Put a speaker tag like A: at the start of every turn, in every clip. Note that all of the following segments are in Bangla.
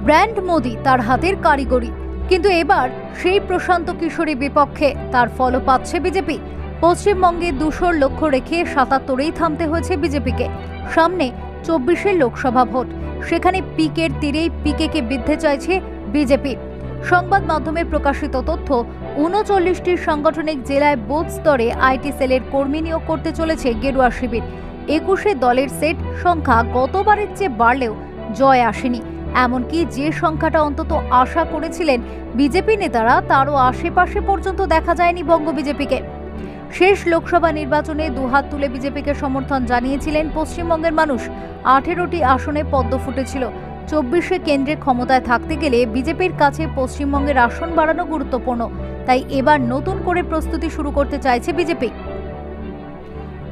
A: ব্র্যান্ড মোদি তার হাতের কারিগরি, কিন্তু এবার সেই প্রশান্ত কিশোরী বিপক্ষে তার ফলও পাচ্ছে বিজেপি। পশ্চিমবঙ্গে 200 লক্ষ্য রেখে 77-এই থামতে হয়েছে বিজেপিকে। সামনে 24-এর লোকসভা ভোট, সেখানে পিকের তীরেই পিকেকে বিঁধতে চাইছে বিজেপি। সংবাদ মাধ্যমে প্রকাশিত তথ্য, 39টি সাংগঠনিক জেলায় বুথ স্তরে আইটি সেলের কর্মী নিয়োগ করতে চলেছে গেরুয়া শিবির। 21 দলের সেট সংখ্যা গতবারের চেয়ে বাড়লেও জয় আসেনি। এমনকি যে সংখ্যাটা অন্তত আশা করেছিলেন বিজেপি নেতারা, তারও আশেপাশে পর্যন্ত দেখা যায়নি বঙ্গ বিজেপিকে। শেষ লোকসভা নির্বাচনে দুহাত তুলে বিজেপিকে সমর্থন জানিয়েছিলেন পশ্চিমবঙ্গের মানুষ। 18টি আসনে পদ্ম ফুটেছিল। 24 কেন্দ্রে ক্ষমতায় থাকতে গেলে বিজেপির কাছে পশ্চিমবঙ্গের আসন বাড়ানো গুরুত্বপূর্ণ। তাই এবার নতুন করে প্রস্তুতি শুরু করতে চাইছে বিজেপি।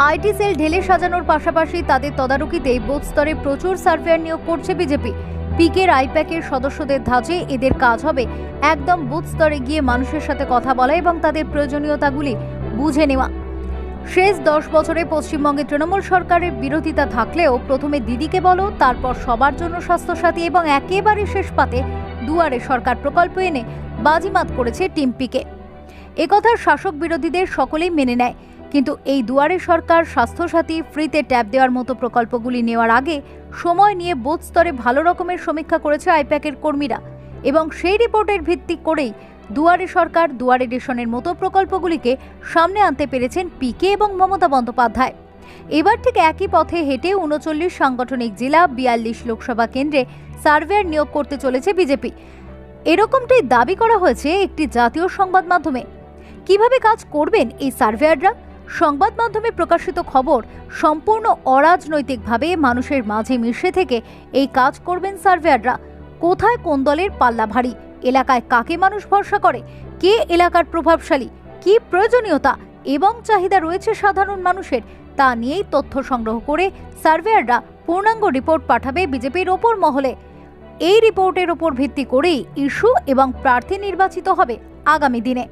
A: আইটি সেল ঢেলে সাজানোর পাশাপাশি তাদের তদারকিতেই বুথ স্তরে প্রচুর সার্ভেয়ার নিয়োগ করছে বিজেপি। পিকের আইপ্যাকের সদস্যদের ধাঁচে এদের কাজ হবে একদম বুথ স্তরে গিয়ে মানুষের সাথে কথা বলা এবং তাদের প্রয়োজনীয়তাগুলি বুঝে নেওয়া। শেষ 10 বছরে পশ্চিমবঙ্গে তৃণমূল সরকারের বিরোধিতা থাকলেও প্রথমে দিদিকে বলো, তারপর সবার জন্য স্বাস্থ্যসাথী এবং একেবারে শেষ পাতে দুয়ারে সরকার প্রকল্প এনে বাজিমাত করেছে টিম পিকে। একথা শাসক বিরোধীদের সকলেই মেনে নেয়। কিন্তু এই দুয়ারে সরকার, স্বাস্থ্যসাথী, ফ্রিতে ট্যাব দেওয়ার মতো প্রকল্পগুলি নেওয়ার আগে সময় নিয়ে বুথ স্তরে ভালো রকমের সমীক্ষা করেছে আইপ্যাকের কর্মীরা এবং সেই রিপোর্টের ভিত্তি করেই দুয়ারে সরকার, দুয়ারে রেশনের মতো প্রকল্পগুলিকে সামনে আনতে পেরেছেন পিকে এবং মমতা বন্দ্যোপাধ্যায়। এবার ঠিক একই পথে হেঁটে 39 সাংগঠনিক জেলা, 42 লোকসভা কেন্দ্রে সার্ভেয়ার নিয়োগ করতে চলেছে বিজেপি। এরকমটাই দাবি করা হয়েছে একটি জাতীয় সংবাদ মাধ্যমে। কিভাবে কাজ করবেন এই সার্ভেয়াররা? সংবাদ মাধ্যমে প্রকাশিত খবর, সম্পূর্ণ অরাজনৈতিকভাবে মানুষের মাঝে মিশে থেকে এই কাজ করবেন সার্ভেয়াররা। কোথায় কোন দলের পাল্লা ভারী, এলাকায় কাকে মানুষ ভরসা করে, কে এলাকার প্রভাবশালী, কি প্রয়োজনীয়তা এবং চাহিদা রয়েছে সাধারণ মানুষের, তা নিয়েই তথ্য সংগ্রহ করে সার্ভেয়াররা পূর্ণাঙ্গ রিপোর্ট পাঠাবে বিজেপির ওপর মহলে। এই রিপোর্টের ওপর ভিত্তি করেই ইস্যু এবং প্রার্থী নির্বাচিত হবে আগামী দিনে।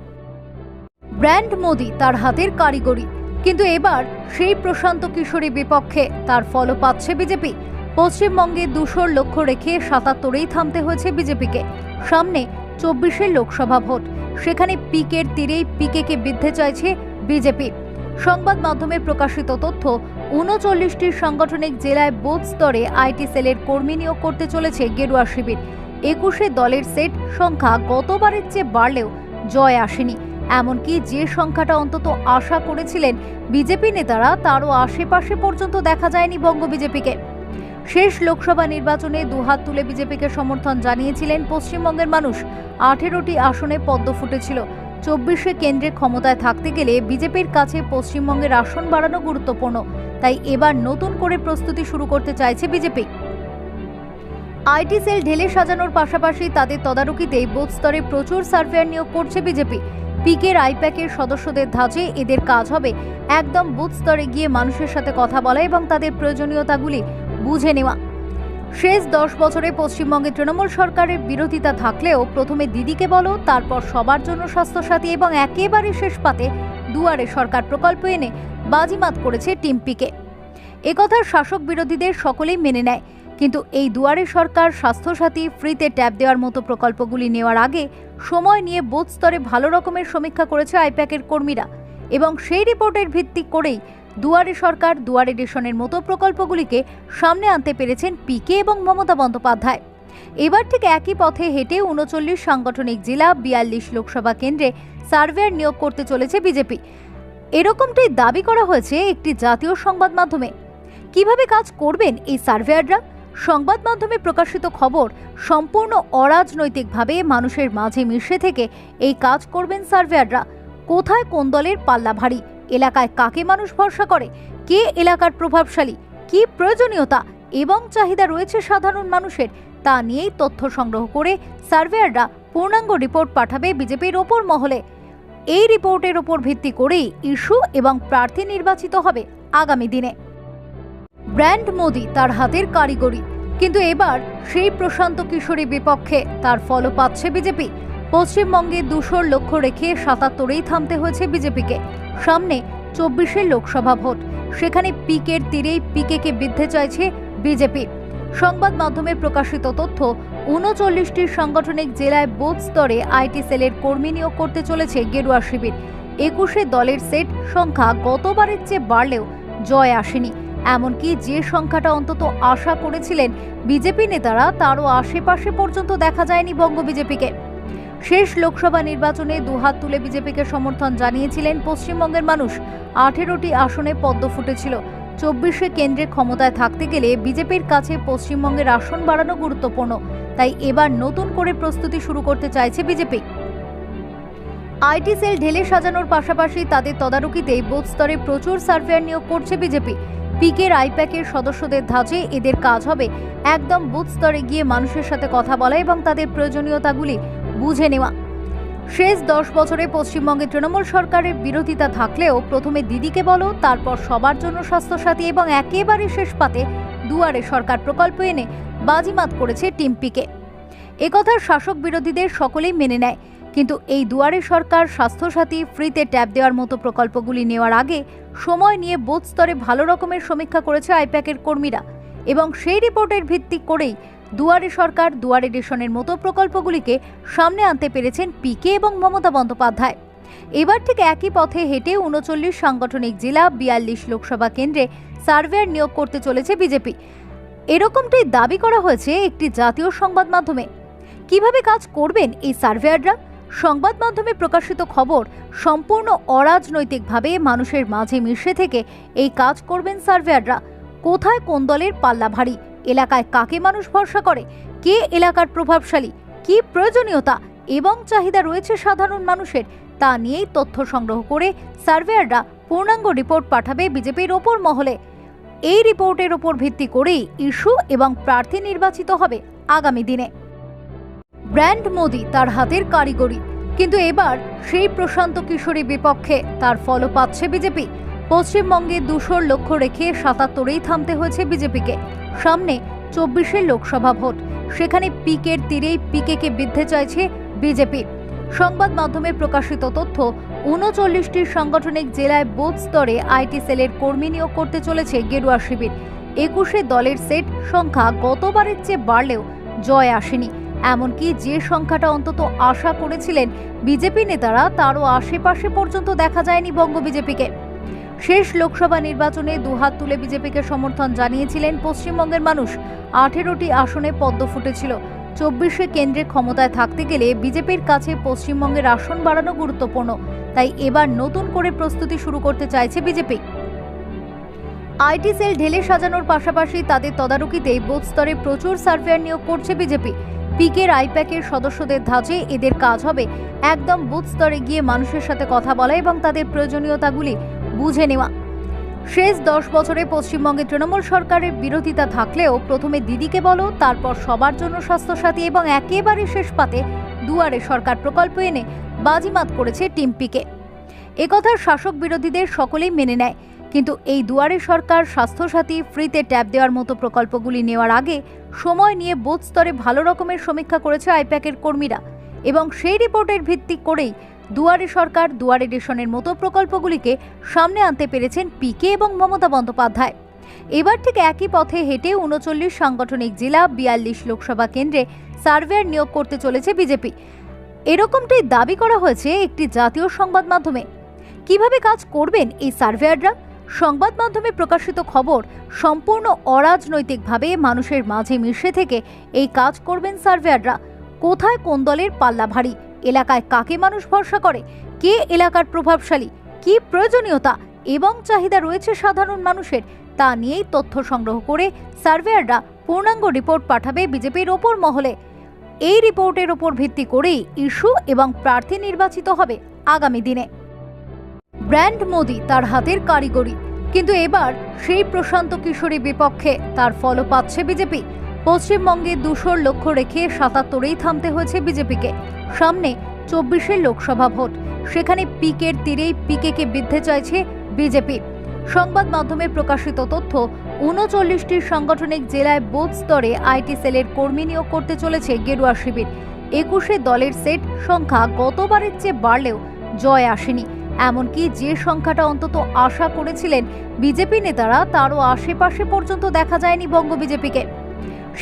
A: ব্র্যান্ড মোদি তার হাতের কারিগরি, কিন্তু এবার সেই প্রশান্ত কিশোরী বিপক্ষে তার ফলও পাচ্ছে বিজেপি। পশ্চিমবঙ্গে 200 লক্ষ্য রেখে 77-এই থামতে হয়েছে বিজেপিকে। সামনে 24-এর লোকসভা ভোট, সেখানে পিকের তীরেই পিকেকে বিঁধতে চাইছে বিজেপি। সংবাদ মাধ্যমে প্রকাশিত তথ্য, 39টি সাংগঠনিক জেলায় বুথ স্তরে আইটি সেলের কর্মী নিয়োগ করতে চলেছে গেরুয়া শিবির। 21 দলের সেট সংখ্যা গতবারের চেয়ে বাড়লেও জয় আসেনি। এমনকি যে সংখ্যাটা অন্তত আশা করেছিলেন বিজেপি নেতারা, তারও আশেপাশে পর্যন্ত দেখা যায়নি বঙ্গ বিজেপিকে। শেষ লোকসভা নির্বাচনে দুহাত তুলে বিজেপিকে সমর্থন জানিয়েছিলেন পশ্চিমবঙ্গের মানুষ। 18টি আসনে পদ্ম ফুটেছিল। 24 কেন্দ্রে ক্ষমতায় থাকতে গেলে বিজেপির কাছে পশ্চিমবঙ্গের আসন বাড়ানো গুরুত্বপূর্ণ। তাই এবার নতুন করে প্রস্তুতি শুরু করতে চাইছে বিজেপি। আইটি সেল ঢেলে সাজানোর পাশাপাশি তাদের তদারকিতেই বুথ স্তরে প্রচুর সার্ভেয়ার নিয়োগ করছে বিজেপি। পিকের আইপ্যাকের সদস্যদের ধাঁচে এদের কাজ হবে একদম বুথ স্তরে গিয়ে মানুষের সাথে কথা বলা এবং তাদের প্রয়োজনীয়তাগুলি বুঝে নেওয়া। শেষ 10 বছরে পশ্চিমবঙ্গে তৃণমূল সরকারের বিরোধিতা থাকলেও প্রথমে দিদিকে বলো, তারপর সবার জন্য স্বাস্থ্যসাথী এবং একেবারে শেষ পাতে দুয়ারে সরকার প্রকল্প এনে বাজিমাত করেছে টিম পিকে। একথা শাসক বিরোধীদের সকলেই মেনে নেয়। কিন্তু এই দুয়ারে সরকার, স্বাস্থ্যসাথী, ফ্রিতে ট্যাব দেওয়ার মতো প্রকল্পগুলি নেওয়ার আগে সময় নিয়ে বুথ স্তরে ভালো রকমের সমীক্ষা করেছে আইপ্যাকের কর্মীরা এবং সেই রিপোর্টের ভিত্তি করেই দুয়ারে সরকার, দুয়ারে রেশনের মতো প্রকল্পগুলিকে সামনে আনতে পেরেছেন পিকে এবং মমতা বন্দ্যোপাধ্যায়। এবার ঠিক একই পথে হেঁটে 39 সাংগঠনিক জেলা, 42 লোকসভা কেন্দ্রে সার্ভেয়ার নিয়োগ করতে চলেছে বিজেপি। এরকমটাই দাবি করা হয়েছে একটি জাতীয় সংবাদ মাধ্যমে। কিভাবে কাজ করবেন এই সার্ভেয়াররা? সংবাদ মাধ্যমে প্রকাশিত খবর, সম্পূর্ণ অরাজনৈতিকভাবে মানুষের মাঝে মিশে থেকে এই কাজ করবেন সার্ভেয়াররা। কোথায় কোন দলের পাল্লা ভারী, এলাকায় কাকে মানুষ ভরসা করে, কে এলাকার প্রভাবশালী, কি প্রয়োজনীয়তা এবং চাহিদা রয়েছে সাধারণ মানুষের, তা নিয়েই তথ্য সংগ্রহ করে সার্ভেয়াররা পূর্ণাঙ্গ রিপোর্ট পাঠাবে বিজেপির ওপর মহলে। এই রিপোর্টের ওপর ভিত্তি করেই ইস্যু এবং প্রার্থী নির্বাচিত হবে আগামী দিনে। ব্র্যান্ড মোদি তার হাতের কারিগরি, কিন্তু এবার সেই প্রশান্ত কিশোরী বিপক্ষে তার ফলও পাচ্ছে বিজেপি। পশ্চিমবঙ্গে 200 লক্ষ্য রেখে 77-এই থামতে হয়েছে বিজেপিকে। সামনে 24-এর লোকসভা ভোট, সেখানে পিকের তীরেই পিকেকে বিঁধতে চাইছে বিজেপি। সংবাদ মাধ্যমে প্রকাশিত তথ্য, 39টি সাংগঠনিক জেলায় বুথ স্তরে আইটি সেলের কর্মী নিয়োগ করতে চলেছে গেরুয়া শিবির। 21 দলের সেট সংখ্যা গতবারের চেয়ে বাড়লেও জয় আসেনি। এমনকি যে সংখ্যাটা অন্তত আশা করেছিলেন বিজেপি নেতারা, তারও আশেপাশে পর্যন্ত দেখা যায়নি বঙ্গ বিজেপিকে। শেষ লোকসভা নির্বাচনে দুহাত তুলে বিজেপিকে সমর্থন জানিয়েছিলেন পশ্চিমবঙ্গের মানুষ। 18টি আসনে পদ্ম ফুটেছিল। 24 কেন্দ্রে ক্ষমতায় থাকতে গেলে বিজেপির কাছে পশ্চিমবঙ্গের আসন বাড়ানো গুরুত্বপূর্ণ। তাই এবার নতুন করে প্রস্তুতি শুরু করতে চাইছে বিজেপি। আইটি সেল ঢেলে সাজানোর পাশাপাশি তাদের তদারকিতেই বুথ স্তরে প্রচুর সার্ভেয়ার নিয়োগ করছে বিজেপি। পিকের আইপ্যাকের সদস্যদের ধাঁচে এদের কাজ হবে একদম বুথ স্তরে গিয়ে মানুষের সাথে কথা বলা এবং তাদের প্রয়োজনীয়তাগুলি বুঝে নেওয়া। শেষ 10 বছরে পশ্চিমবঙ্গে তৃণমূল সরকারের বিরোধিতা থাকলেও প্রথমে দিদিকে বলো, তারপর সবার জন্য স্বাস্থ্যসাথী এবং একেবারে শেষ পাতে দুয়ারে সরকার প্রকল্প এনে বাজিমাত করেছে টিম পিকে। একথার শাসক বিরোধীদের সকলেই মেনে নেয়। কিন্তু এই দুয়ারে সরকার, স্বাস্থ্যসাথী, ফ্রিতে ট্যাব দেওয়ার মতো প্রকল্পগুলি নেওয়ার আগে সময় নিয়ে বুথ স্তরে ভালো রকমের সমীক্ষা করেছে আইপ্যাকের কর্মীরা এবং সেই রিপোর্টের ভিত্তি করেই দুয়ারে সরকার, দুয়ারে রেশনের মতো প্রকল্পগুলিকে সামনে আনতে পেরেছেন পিকে এবং মমতা বন্দ্যোপাধ্যায়। এবার ঠিক একই পথে হেঁটে 39 সাংগঠনিক জেলা, 42 লোকসভা কেন্দ্রে সার্ভেয়ার নিয়োগ করতে চলেছে বিজেপি। এরকমটাই দাবি করা হয়েছে একটি জাতীয় সংবাদ মাধ্যমে। কিভাবে কাজ করবেন এই সার্ভেয়াররা? সংবাদ মাধ্যমে প্রকাশিত খবর, সম্পূর্ণ অরাজনৈতিকভাবে মানুষের মাঝে মিশে থেকে এই কাজ করবেন সার্ভেয়াররা। কোথায় কোন দলের পাল্লা ভারী, এলাকায় কাকে মানুষ ভরসা করে, কে এলাকার প্রভাবশালী, কি প্রয়োজনীয়তা এবং চাহিদা রয়েছে সাধারণ মানুষের, তা নিয়েই তথ্য সংগ্রহ করে সার্ভেয়াররা পূর্ণাঙ্গ রিপোর্ট পাঠাবে বিজেপির ওপর মহলে। এই রিপোর্টের ওপর ভিত্তি করেই ইস্যু এবং প্রার্থী নির্বাচিত হবে আগামী দিনে। ব্র্যান্ড মোদি তার হাতের কারিগরি, কিন্তু এবার সেই প্রশান্ত কিশোরী বিপক্ষে তার ফলও পাচ্ছে বিজেপি। পশ্চিমবঙ্গে 200 লক্ষ্য রেখে 77ই থামতে হয়েছে বিজেপিকে। সামনে 24 লোকসভা ভোট, সেখানে পিকের তীরেই পিকেকে বিঁধতে চাইছে বিজেপি। সংবাদ মাধ্যমে প্রকাশিত তথ্য, 39টি সাংগঠনিক জেলায় বুথ স্তরে আইটি সেলের কর্মী নিয়োগ করতে চলেছে গেরুয়া শিবির। 21 দলের সেট সংখ্যা গতবারের চেয়ে বাড়লেও জয় আসেনি। এমনকি যে সংখ্যাটা অন্তত আশা করেছিলেন বিজেপি নেতারা, তারও আশেপাশে পর্যন্ত দেখা যায়নি বঙ্গ বিজেপিকে। শেষ লোকসভা নির্বাচনে দুহাত তুলে বিজেপিকে সমর্থন জানিয়েছিলেন পশ্চিমবঙ্গের মানুষ। 18টি আসনে পদ্ম ফুটেছিল। 24 কেন্দ্রে ক্ষমতায় থাকতে গেলে বিজেপির কাছে পশ্চিমবঙ্গের আসন বাড়ানো গুরুত্বপূর্ণ। তাই এবার নতুন করে প্রস্তুতি শুরু করতে চাইছে বিজেপি। আইটি সেল ঢেলে সাজানোর পাশাপাশি তাদের তদারকিতেই বুথ স্তরে প্রচুর সার্ভেয়ার নিয়োগ করছে বিজেপি। পিকের আইপ্যাকের সদস্যদের ধাঁচে এদের কাজ হবে একদম বুথ স্তরে গিয়ে মানুষের সাথে কথা বলা এবং তাদের প্রয়োজনীয়তাগুলি বুঝে নেওয়া। শেষ 10 বছরে পশ্চিমবঙ্গে তৃণমূল সরকারের বিরোধিতা থাকলেও প্রথমে দিদিকে বলো, তারপর সবার জন্য স্বাস্থ্যসাথী এবং একেবারে শেষ পাতে দুয়ারে সরকার প্রকল্প এনে বাজিমাত করেছে টিম পিকে। একথার শাসক বিরোধীদের সকলেই মেনে নেয়। কিন্তু এই দুয়ারে সরকার, স্বাস্থ্যসাথী, ফ্রিতে ট্যাব দেওয়ার মতো প্রকল্পগুলি নেওয়ার আগে সময় নিয়ে বুথ স্তরে ভালো রকমের সমীক্ষা করেছে আইপ্যাকের কর্মীরা এবং সেই রিপোর্টের ভিত্তি করেই দুয়ারে সরকার, দুয়ারে রেশনের মতো প্রকল্পগুলিকে সামনে আনতে পেরেছেন পিকে এবং মমতা বন্দ্যোপাধ্যায়। এবার ঠিক একই পথে হেঁটে 39 সাংগঠনিক জেলা, 42 লোকসভা কেন্দ্রে সার্ভেয়ার নিয়োগ করতে চলেছে বিজেপি। এরকমটাই দাবি করা হয়েছে একটি জাতীয় সংবাদ মাধ্যমে। কিভাবে কাজ করবেন এই সার্ভেয়াররা? সংবাদ মাধ্যমে প্রকাশিত খবর, সম্পূর্ণ অরাজনৈতিকভাবে মানুষের মাঝে মিশে থেকে এই কাজ করবেন সার্ভেয়াররা। কোথায় কোন দলের পাল্লা ভারী, এলাকায় কাকে মানুষ ভরসা করে, কে এলাকার প্রভাবশালী, কি প্রয়োজনীয়তা এবং চাহিদা রয়েছে সাধারণ মানুষের, তা নিয়েই তথ্য সংগ্রহ করে সার্ভেয়াররা পূর্ণাঙ্গ রিপোর্ট পাঠাবে বিজেপির ওপর মহলে। এই রিপোর্টের ওপর ভিত্তি করেই ইস্যু এবং প্রার্থী নির্বাচিত হবে আগামী দিনে। ব্র্যান্ড মোদি তার হাতের কারিগরি, কিন্তু এবার সেই প্রশান্ত কিশোরী বিপক্ষে তার ফলও পাচ্ছে বিজেপি। পশ্চিমবঙ্গে 200 লক্ষ্য রেখে 77ই থামতে হয়েছে বিজেপিকে। সামনে 24 লোকসভা ভোট, সেখানে পিকের তীরেই পিকেকে বিঁধতে চাইছে বিজেপি। সংবাদ মাধ্যমে প্রকাশিত তথ্য, 39টি সাংগঠনিক জেলায় বুথ স্তরে আইটি সেলের কর্মী নিয়োগ করতে চলেছে গেরুয়া শিবির। 21 দলের সেট সংখ্যা গতবারের চেয়ে বাড়লেও জয় আসেনি। এমনকি যে সংখ্যাটা অন্তত আশা করেছিলেন বিজেপি নেতারা, তারও আশেপাশে পর্যন্ত দেখা যায়নি বঙ্গ বিজেপিকে।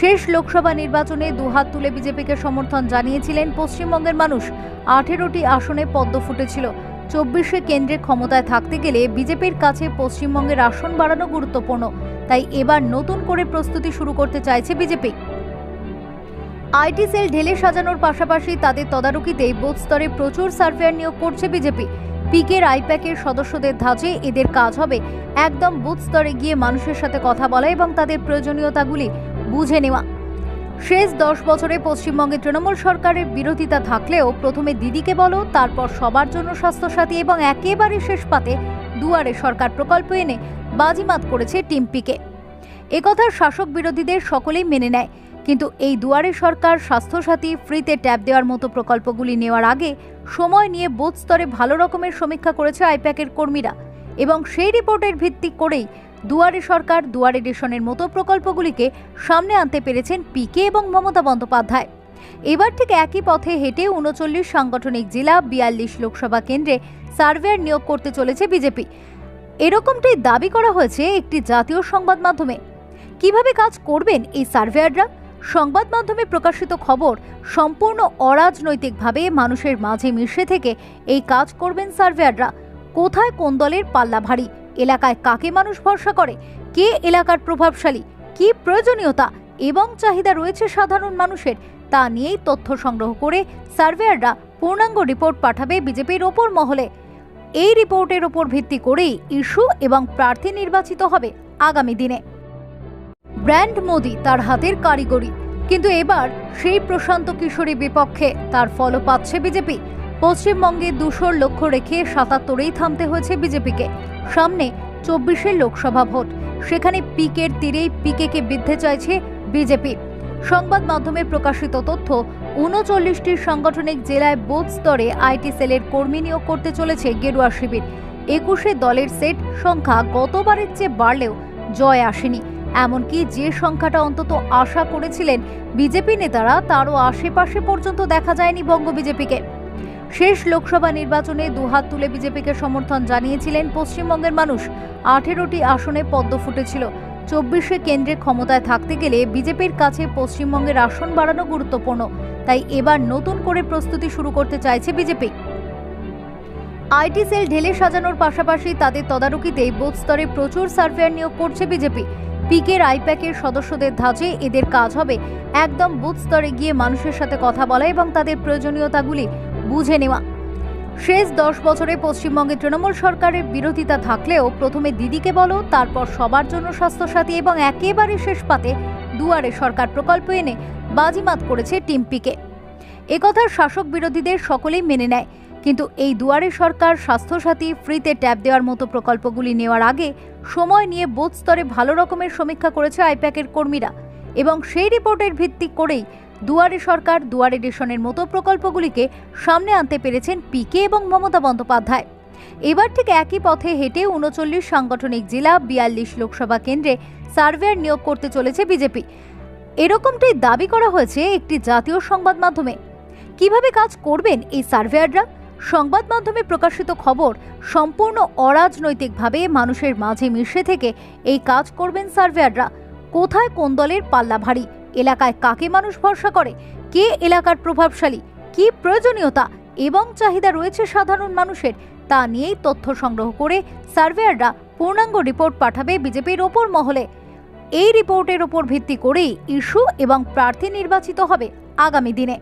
A: শেষ লোকসভা নির্বাচনে দুহাত তুলে বিজেপিকে সমর্থন জানিয়েছিলেন পশ্চিমবঙ্গের মানুষ। 18টি আসনে পদ্ম ফুটেছিল। 24 কেন্দ্রে ক্ষমতায় থাকতে গেলে বিজেপির কাছে পশ্চিমবঙ্গের আসন বাড়ানো গুরুত্বপূর্ণ। তাই এবার নতুন করে প্রস্তুতি শুরু করতে চাইছে বিজেপি। আইটি সেল ঢেলে সাজানোর পাশাপাশি তাদের তদারকিতেই বুথ স্তরে প্রচুর সার্ভেয়ার নিয়োগ করছে বিজেপি। পিকের আইপ্যাকের সদস্যদের ধাঁচে এদের কাজ হবে একদম বুথ স্তরে গিয়ে মানুষের সাথে কথা বলা এবং তাদের প্রয়োজনীয়তাগুলি বুঝে নেওয়া। শেষ 10 বছরে পশ্চিমবঙ্গে তৃণমূল সরকারের বিরোধিতা থাকলেও প্রথমে দিদিকে বলো, তারপর সবার জন্য স্বাস্থ্যসাথী এবং একেবারে শেষ পাতে দুয়ারে সরকার প্রকল্প এনে বাজিমাত করেছে টিম পিকে। একথার শাসক বিরোধীদের সকলেই মেনে নেয়, কিন্তু এই দুয়ারে সরকার স্বাস্থ্যসাথী ফ্রিতে ট্যাব দেওয়ার মতো প্রকল্পগুলি নেওয়ার আগে সময় নিয়ে বুথ স্তরে ভালো রকমের সমীক্ষা করেছে আইপ্যাকের কর্মীরা এবং সেই রিপোর্টের ভিত্তি করেই দুয়ারে সরকার দুয়ারে রেশনের মতো প্রকল্পগুলিকে সামনে আনতে পেরেছেন পিকে এবং মমতা বন্দ্যোপাধ্যায়। এবার ঠিক একই পথে হেঁটে 39 সাংগঠনিক জেলা 42 লোকসভা কেন্দ্রে সার্ভেয়ার নিয়োগ করতে চলেছে বিজেপি। এরকমটাই দাবি করা হয়েছে একটি জাতীয় সংবাদ মাধ্যমে। কিভাবে কাজ করবেন এই সার্ভেয়াররা? সংবাদ মাধ্যমে প্রকাশিত খবর, সম্পূর্ণ অরাজনৈতিকভাবে মানুষের মাঝে মিশে থেকে এই কাজ করবেন সার্ভেয়াররা। কোথায় কোন দলের পাল্লা ভারী, এলাকায় কাকে মানুষ ভরসা করে, কে এলাকার প্রভাবশালী, কি প্রয়োজনীয়তা এবং চাহিদা রয়েছে সাধারণ মানুষের, তা নিয়েই তথ্য সংগ্রহ করে সার্ভেয়াররা পূর্ণাঙ্গ রিপোর্ট পাঠাবে বিজেপির ওপর মহলে। এই রিপোর্টের ওপর ভিত্তি করেই ইস্যু এবং প্রার্থী নির্বাচিত হবে আগামী দিনে। ব্র্যান্ড মোদি তার হাতের কারিগরি, কিন্তু এবার সেই প্রশান্ত কিশোরী বিপক্ষে তার ফলও পাচ্ছে বিজেপি। পশ্চিমবঙ্গে 200 লক্ষ্য রেখে 77ই থামতে হয়েছে বিজেপিকে। সামনে 24 লোকসভা ভোট, সেখানে পিকের তীরেই পিকেকে বিঁধতে চাইছে বিজেপি। সংবাদ মাধ্যমে প্রকাশিত তথ্য, 39টি সাংগঠনিক জেলায় বুথ স্তরে আইটি সেলের কর্মী নিয়োগ করতে চলেছে গেরুয়া শিবির। 21 দলের সেট সংখ্যা গতবারের চেয়ে বাড়লেও জয় আসেনি। এমনকি যে সংখ্যাটা অন্তত আশা করেছিলেন বিজেপি নেতারা, তারও আশেপাশে পর্যন্ত দেখা যায়নি বঙ্গ বিজেপিকে। শেষ লোকসভা নির্বাচনে দুহাত তুলে বিজেপিকে সমর্থন জানিয়েছিলেন পশ্চিমবঙ্গের মানুষ। 18টি আসনে পদ্ম ফুটেছিল। 24 কেন্দ্রে ক্ষমতায় থাকতে গেলে বিজেপির কাছে পশ্চিমবঙ্গের আসন বাড়ানো গুরুত্বপূর্ণ। তাই এবার নতুন করে প্রস্তুতি শুরু করতে চাইছে বিজেপি। আইটি সেল ঢেলে সাজানোর পাশাপাশি তাদের তদারকিতেই বুথ স্তরে প্রচুর সার্ভেয়ার নিয়োগ করছে বিজেপি। পিকের আইপ্যাকের সদস্যদের ধাঁচে এদের কাজ হবে একদম বুথ স্তরে গিয়ে মানুষের সাথে কথা বলা এবং তাদের প্রয়োজনীয়তাগুলি বুঝে নেওয়া। শেষ 10 বছরে পশ্চিমবঙ্গে তৃণমূল সরকারের বিরোধিতা থাকলেও প্রথমে দিদিকে বলো, তারপর সবার জন্য স্বাস্থ্যসাথী এবং একেবারে শেষ পাতে দুয়ারে সরকার প্রকল্প এনে বাজিমাত করেছে টিম পিকে। একথার শাসক বিরোধীদের সকলেই মেনে নেয়, কিন্তু এই দুয়ারে সরকার স্বাস্থ্যসাথী ফ্রিতে ট্যাব দেওয়ার মতো প্রকল্পগুলি নেওয়ার আগে সময় নিয়ে বুথ স্তরে ভালো রকমের সমীক্ষা করেছে আইপ্যাকের কর্মীরা এবং সেই রিপোর্টের ভিত্তি করেই দুয়ারে সরকার দুয়ারে রেশনের মতো প্রকল্পগুলিকে সামনে আনতে পেরেছেন পিকে এবং মমতা বন্দ্যোপাধ্যায়। এবার ঠিক একই পথে হেঁটে 39 সাংগঠনিক জেলা 42 লোকসভা কেন্দ্রে সার্ভেয়ার নিয়োগ করতে চলেছে বিজেপি। এরকমটাই দাবি করা হয়েছে একটি জাতীয় সংবাদ মাধ্যমে। কিভাবে কাজ করবেন এই সার্ভেয়াররা? সংবাদ মাধ্যমে প্রকাশিত খবর, সম্পূর্ণ অরাজনৈতিকভাবে মানুষের মাঝে মিশে থেকে এই কাজ করবেন সার্ভেয়াররা। কোথায় কোন দলের পাল্লা ভারী, এলাকায় কাকে মানুষ ভরসা করে, কে এলাকার প্রভাবশালী, কি প্রয়োজনীয়তা এবং চাহিদা রয়েছে সাধারণ মানুষের, তা নিয়েই তথ্য সংগ্রহ করে সার্ভেয়াররা পূর্ণাঙ্গ রিপোর্ট পাঠাবে বিজেপির ওপর মহলে। এই রিপোর্টের ওপর ভিত্তি করেই ইস্যু এবং প্রার্থী নির্বাচিত হবে আগামী দিনে।